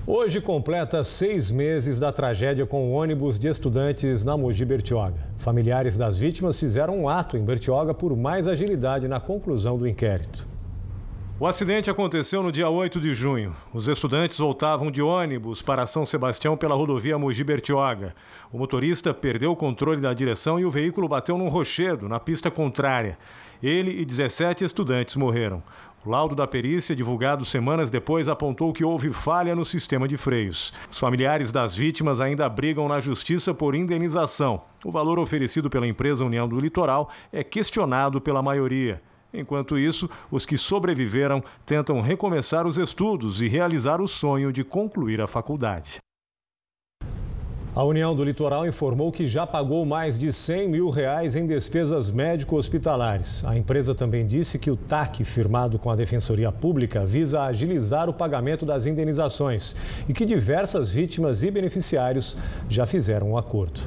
Hoje completa 6 meses da tragédia com o ônibus de estudantes na Mogi Bertioga. Familiares das vítimas fizeram um ato em Bertioga por mais agilidade na conclusão do inquérito. O acidente aconteceu no dia 8 de junho. Os estudantes voltavam de ônibus para São Sebastião pela rodovia Mogi Bertioga. O motorista perdeu o controle da direção e o veículo bateu num rochedo na pista contrária. Ele e 17 estudantes morreram. O laudo da perícia, divulgado semanas depois, apontou que houve falha no sistema de freios. Os familiares das vítimas ainda brigam na justiça por indenização. O valor oferecido pela empresa União do Litoral é questionado pela maioria. Enquanto isso, os que sobreviveram tentam recomeçar os estudos e realizar o sonho de concluir a faculdade. A União do Litoral informou que já pagou mais de R$100 mil em despesas médico-hospitalares. A empresa também disse que o TAC, firmado com a Defensoria Pública, visa agilizar o pagamento das indenizações e que diversas vítimas e beneficiários já fizeram um acordo.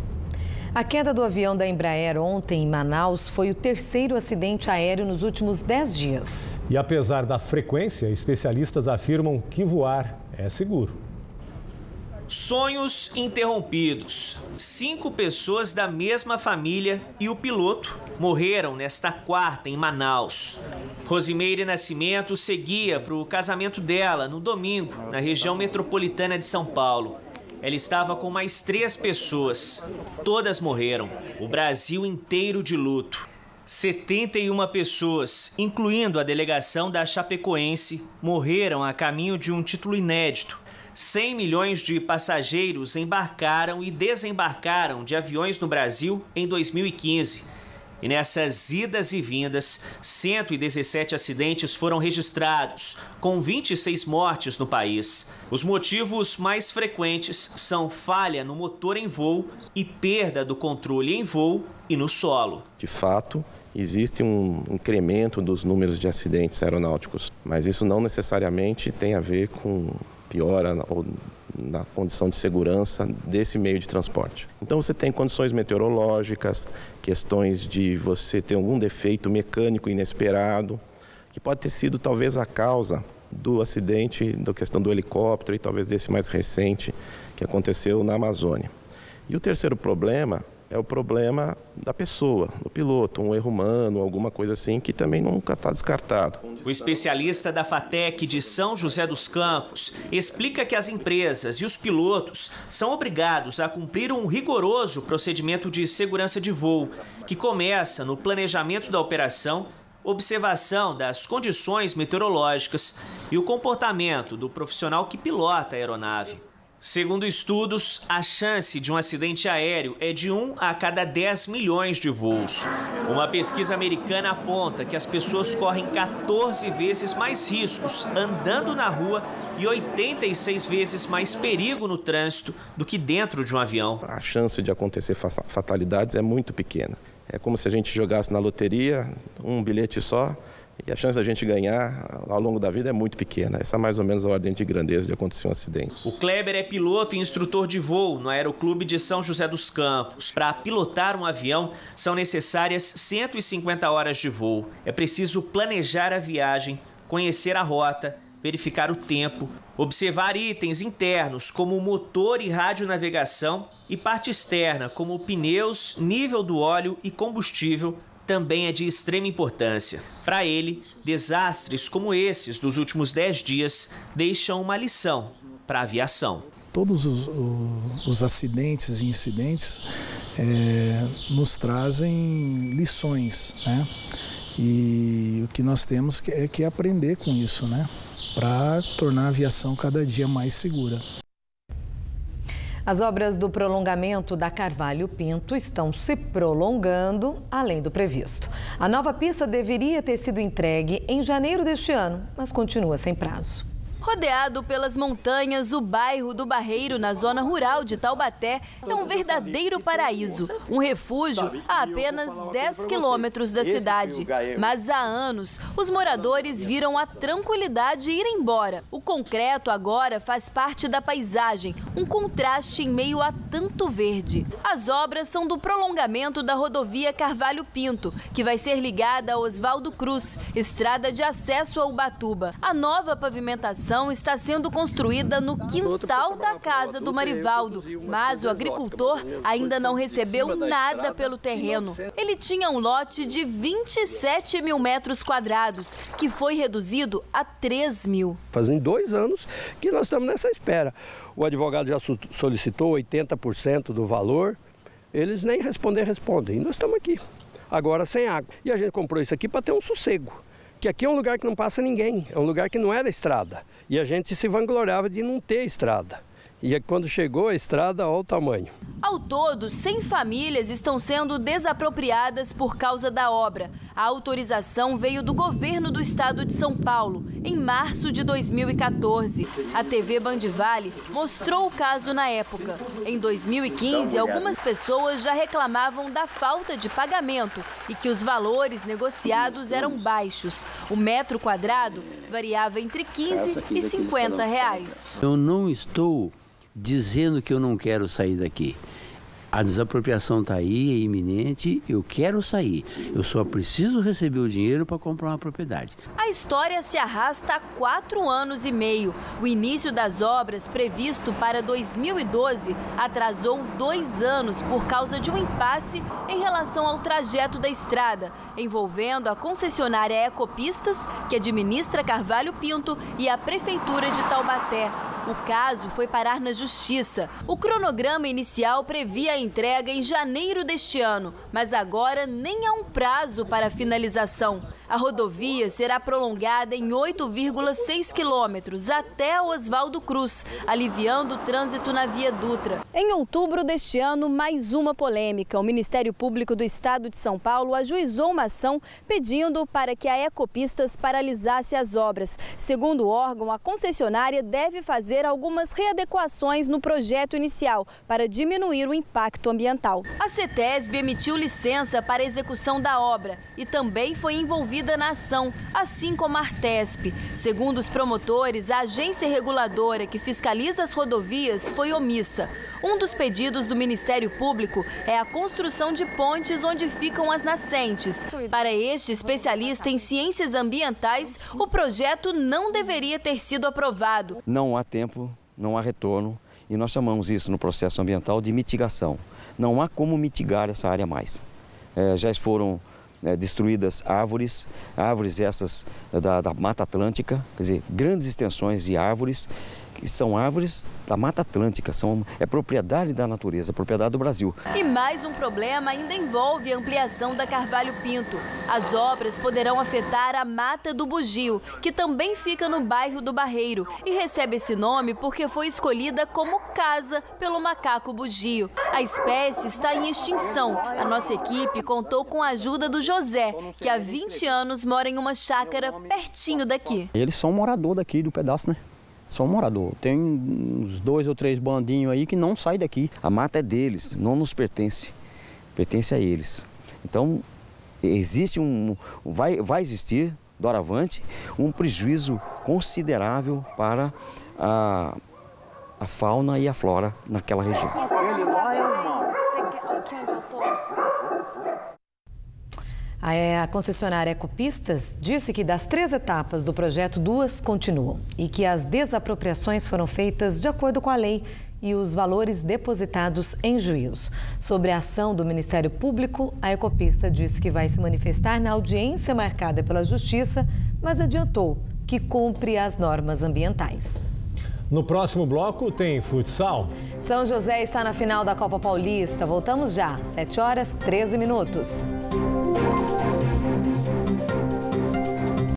A queda do avião da Embraer ontem em Manaus foi o terceiro acidente aéreo nos últimos 10 dias. E apesar da frequência, especialistas afirmam que voar é seguro. Sonhos interrompidos. 5 pessoas da mesma família e o piloto morreram nesta quarta em Manaus. Rosimeire Nascimento seguia para o casamento dela no domingo, na região metropolitana de São Paulo. Ela estava com mais 3 pessoas. Todas morreram. O Brasil inteiro de luto. 71 pessoas, incluindo a delegação da Chapecoense, morreram a caminho de um título inédito. 100 milhões de passageiros embarcaram e desembarcaram de aviões no Brasil em 2015. E nessas idas e vindas, 117 acidentes foram registrados, com 26 mortes no país. Os motivos mais frequentes são falha no motor em voo e perda do controle em voo e no solo. De fato, existe um incremento dos números de acidentes aeronáuticos, mas isso não necessariamente tem a ver com piora na condição de segurança desse meio de transporte. Então você tem condições meteorológicas, questões de você ter algum defeito mecânico inesperado, que pode ter sido talvez a causa do acidente, da questão do helicóptero e talvez desse mais recente que aconteceu na Amazônia. E o terceiro problema é o problema da pessoa, do piloto, um erro humano, alguma coisa assim, que também nunca está descartado. O especialista da FATEC de São José dos Campos explica que as empresas e os pilotos são obrigados a cumprir um rigoroso procedimento de segurança de voo, que começa no planejamento da operação, observação das condições meteorológicas e o comportamento do profissional que pilota a aeronave. Segundo estudos, a chance de um acidente aéreo é de 1 a cada 10 milhões de voos. Uma pesquisa americana aponta que as pessoas correm 14 vezes mais riscos andando na rua e 86 vezes mais perigo no trânsito do que dentro de um avião. A chance de acontecer fatalidades é muito pequena. É como se a gente jogasse na loteria um bilhete só. E a chance da gente ganhar ao longo da vida é muito pequena. Essa é mais ou menos a ordem de grandeza de acontecer um acidente. O Kleber é piloto e instrutor de voo no Aeroclube de São José dos Campos. Para pilotar um avião, são necessárias 150 horas de voo. É preciso planejar a viagem, conhecer a rota, verificar o tempo, observar itens internos como o motor e radionavegação e parte externa como pneus, nível do óleo e combustível, também é de extrema importância. Para ele, desastres como esses dos últimos 10 dias deixam uma lição para a aviação. Todos os acidentes e incidentes nos trazem lições, né? E o que nós temos é que aprender com isso, né? Para tornar a aviação cada dia mais segura. As obras do prolongamento da Carvalho Pinto estão se prolongando além do previsto. A nova pista deveria ter sido entregue em janeiro deste ano, mas continua sem prazo. Rodeado pelas montanhas, o bairro do Barreiro, na zona rural de Taubaté, é um verdadeiro paraíso. Um refúgio a apenas 10 quilômetros da cidade. Mas há anos, os moradores viram a tranquilidade ir embora. O concreto agora faz parte da paisagem, um contraste em meio a tanto verde. As obras são do prolongamento da rodovia Carvalho Pinto, que vai ser ligada a Oswaldo Cruz, estrada de acesso a Ubatuba. A nova pavimentação construção está sendo construída no quintal da casa do Marivaldo, mas o agricultor ainda não recebeu nada pelo terreno. Ele tinha um lote de 27 mil metros quadrados, que foi reduzido a 3 mil. Fazem 2 anos que nós estamos nessa espera. O advogado já solicitou 80% do valor, eles nem respondem. E nós estamos aqui, agora sem água. E a gente comprou isso aqui para ter um sossego. Que aqui é um lugar que não passa ninguém, é um lugar que não era estrada. E a gente se vangloriava de não ter estrada. E quando chegou a estrada, olha o tamanho. Ao todo, 100 famílias estão sendo desapropriadas por causa da obra. A autorização veio do governo do estado de São Paulo, em março de 2014. A TV Band Vale mostrou o caso na época. Em 2015, algumas pessoas já reclamavam da falta de pagamento e que os valores negociados eram baixos. O metro quadrado variava entre 15 e 50 reais. Eu não estou dizendo que eu não quero sair daqui. A desapropriação está aí, é iminente, eu quero sair. Eu só preciso receber o dinheiro para comprar uma propriedade. A história se arrasta há 4 anos e meio. O início das obras, previsto para 2012, atrasou 2 anos por causa de um impasse em relação ao trajeto da estrada, envolvendo a concessionária Ecopistas, que administra Carvalho Pinto, e a Prefeitura de Taubaté. O caso foi parar na Justiça. O cronograma inicial previa a entrega em janeiro deste ano, mas agora nem há um prazo para a finalização. A rodovia será prolongada em 8,6 quilômetros até Oswaldo Cruz, aliviando o trânsito na Via Dutra. Em outubro deste ano, mais uma polêmica. O Ministério Público do Estado de São Paulo ajuizou uma ação pedindo para que a Ecopistas paralisasse as obras. Segundo o órgão, a concessionária deve fazer algumas readequações no projeto inicial para diminuir o impacto ambiental. A CETESB emitiu licença para a execução da obra e também foi envolvida na ação, assim como a Artesp. Segundo os promotores, a agência reguladora que fiscaliza as rodovias foi omissa. Um dos pedidos do Ministério Público é a construção de pontes onde ficam as nascentes. Para este especialista em ciências ambientais, o projeto não deveria ter sido aprovado. Não há tempo, não há retorno, e nós chamamos isso no processo ambiental de mitigação. Não há como mitigar essa área mais. Já foram destruídas árvores essas da Mata Atlântica, quer dizer, grandes extensões de árvores, que são árvores da Mata Atlântica, é propriedade da natureza, propriedade do Brasil. E mais um problema ainda envolve a ampliação da Carvalho Pinto. As obras poderão afetar a Mata do Bugio, que também fica no bairro do Barreiro e recebe esse nome porque foi escolhida como casa pelo macaco bugio. A espécie está em extinção. A nossa equipe contou com a ajuda do José, que há 20 anos mora em uma chácara pertinho daqui. Eles são morador daqui do pedaço, né? São morador. Tem uns 2 ou 3 bandinhos aí que não saem daqui. A mata é deles, não nos pertence, pertence a eles. Então, existe vai existir, doravante, um prejuízo considerável para a fauna e a flora naquela região. A concessionária Ecopistas disse que das 3 etapas do projeto, 2 continuam e que as desapropriações foram feitas de acordo com a lei e os valores depositados em juízo. Sobre a ação do Ministério Público, a Ecopista disse que vai se manifestar na audiência marcada pela Justiça, mas adiantou que cumpre as normas ambientais. No próximo bloco tem futsal. São José está na final da Copa Paulista. Voltamos já, 7h13.